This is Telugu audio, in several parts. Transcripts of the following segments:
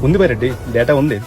ఉంది రెడ్డి, డేటా ఉంది,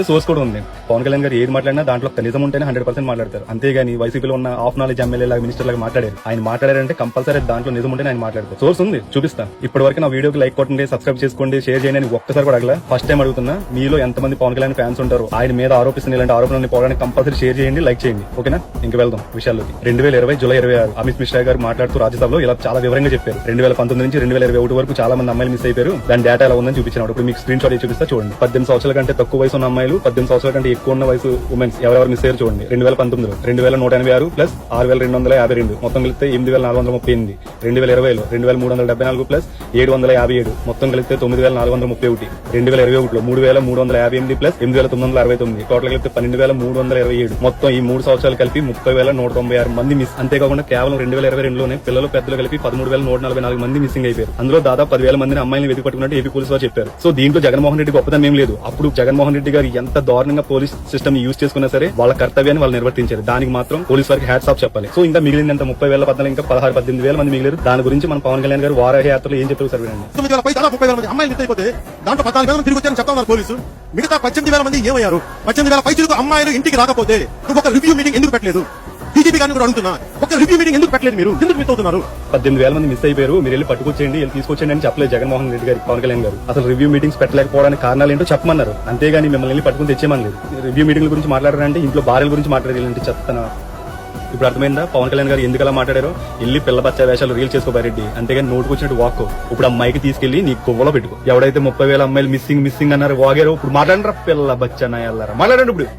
సోర్స్ కూడా ఉంది. పవన్ కళ్యాణ్ గారు ఏది మాట్లాడినా దాంట్లో నిజం ఉంటేనే 100% మాట్లాడతారు. అంతేగాని వైసీపీలో ఉన్న హాఫ్ నాలెడ్జ్ ఎమ్మెల్యే లాగా మినిస్టర్ లాగా మాట్లాడారు. ఆయన మాట్లాడారంటే కంపల్సరీ దాంట్లో నిజం ఉంటేనే ఆయన మాట్లాడతారు. సోర్స్ ఉంది, చూపిస్తా. ఇప్పటి వరకు నా వీడియోకి లైక్ కొట్టండి, సబ్స్క్రైబ్ చేసుకోండి, షేర్ చేయండి అని ఒక్కసారి కూడా అడగల. ఫస్ట్ టైం అడుగుతున్నా, మీలో ఎంతమంది పవన్ కళ్యాణ్ ఫ్యాన్స్ ఉంటారు, ఆయన మీద ఆరోపిస్తున్న ఇలాంటి ఆరోపణలు పోవడానికి కంపల్సరీ షేర్ చేయండి, లైక్ చేయండి. ఓకేనా? ఇంక వెళ్దాం విషయాల్లోకి. 2020 జూలై 26 అమిత్ మిశ్రా గారు మాట్లాడుతూ రాజ్యసభలో ఇలా చాలా వివరంగా చెప్పారు. 2019 నుంచి 2021 వరకు చాలా మంది అమ్మాయిలు మిస్ అయిపోయారు. దాని డేటా ఎలా ఉందని చూపించినాడు. ఇప్పుడు మీకు స్క్రీన్ షాట్ చూపిస్తా చూడండి. 18 సంవత్సరాల కంటే తక్కువ వయసు ఉన్న అమ్మాయిలు, 18 సంవత్సరాల కంటే ఎక్కువ ఉన్న వయసు ఉమెన్స్ ఎవరెవరు మిస్ అయ్యారు చూడండి. 2019లో 2186 ప్లస్ 6252 మొత్తం కలిపితే 8438. 2020లో 2374 ప్లస్ 757 మొత్తం కలిపితే 9431. 2021లో 3358 ప్లస్ 8969 టోటల్ కలిపితే 12327. మొత్తం ఈ 3 సంవత్సరాలు కలిపి 30,196 మంది మిస్. అంతేకాకుండా కేవలం 2022లోనే పిల్లలు పెద్దలు కలిపి 13,144 మంది మిస్సింగ్ అయిపోయారు. అందులో దాదాపు 10,000 మందిని అమ్మాయిని వెతికి పట్టుకున్నట్టు ఏపీ పోలీసు వారు చెప్పారు. సో దీంట్లో జగన్మోహన్ రెడ్డి గొప్పతనం ఏం లేదు. అప్పుడు జగన్మోహన్ రెడ్డి గారు ఎంత దారుణంగా పోలీస్ సిస్టమ్ యూజ్ చేసుకున్నా సరే వాళ్ళ కర్తవ్యాన్ని వాళ్ళు నిర్వర్తించారు. దానికి మాత్రం పోలీస్ వారికి హ్యాట్స్ ఆఫ్ చెప్పాలి. సో ఇంకా మిగిలిన 30,000 పద్నాలుగు ఇంకా 16,000-18,000 మంది మిగిలిరు. దాని గురించి మన పవన్ కళ్యాణ్ గారు వారాహి యాత్రలో ఏం చెప్తారు సార్? 30,000 మంది అమ్మాయిలు మిస్ అయిపోతే దాంట్లో 14,000 మంది తిరిగి వచ్చారని చెప్తా ఉన్నారు పోలీసు. మిగతా 18,000 మంది ఏమయ్యారు? 18,000 పైచులకు అమ్మాయిలు ఇంటికి రాకపోతే నువ్వు ఒక రివ్యూ మీటింగ్ ఎందుకు పెట్టలేదు? బీజేపీ గారిని కూడా అడుగుతున్నా, ఒక రివ్యూ మీటింగ్ ఎందుకు పెట్టలేదు? మీరు ఎందుకు మిస్ అవుతున్నారు? 18,000 మంది మిస్ అయిపోయారు, మీరు వెళ్ళి పట్టుకొచ్చేయండి, వెళ్ళి తీసుకొచ్చేయండి అని చెప్పలేదు జగన్మోహన్ రెడ్డి గారు, పవన్ కళ్యాణ్ గారు. అసలు రివ్యూ మీటింగ్స్ పెట్టలేకపోవడానికి కారణాలు ఏంటో చెప్పమన్నారు. అంతేగాని మిమ్మల్ని వెళ్ళి పట్టుకుని తెచ్చేమని లేదు. రివ్యూ మీటింగ్ల గురించి మాట్లాడారంటే ఇంట్లో భార్యల గురించి మాట్లాడాలంటే చెప్తాను. ఇప్పుడు అర్థమైందా పవన్ కళ్యాణ్ గారు ఎందుకు అలా మాట్లాడారో? వెళ్ళి పిల్ల బచ్చా వేషాలు రీల్ చేసుకోబారెడ్డి, అంతేగాని నోటుకు వచ్చినట్టు వాక్. ఇప్పుడు అమ్మాయికి తీసుకెళ్లి నీ కొవ్వలో పెట్టుకో. ఎవడైతే 30,000 అమ్మాయిలు మిస్సింగ్ అన్నారు వాగారో ఇప్పుడు మాట్లాడరా పిల్ల బచ్చా నాయాలారా, మాట్లాడండి ఇప్పుడు.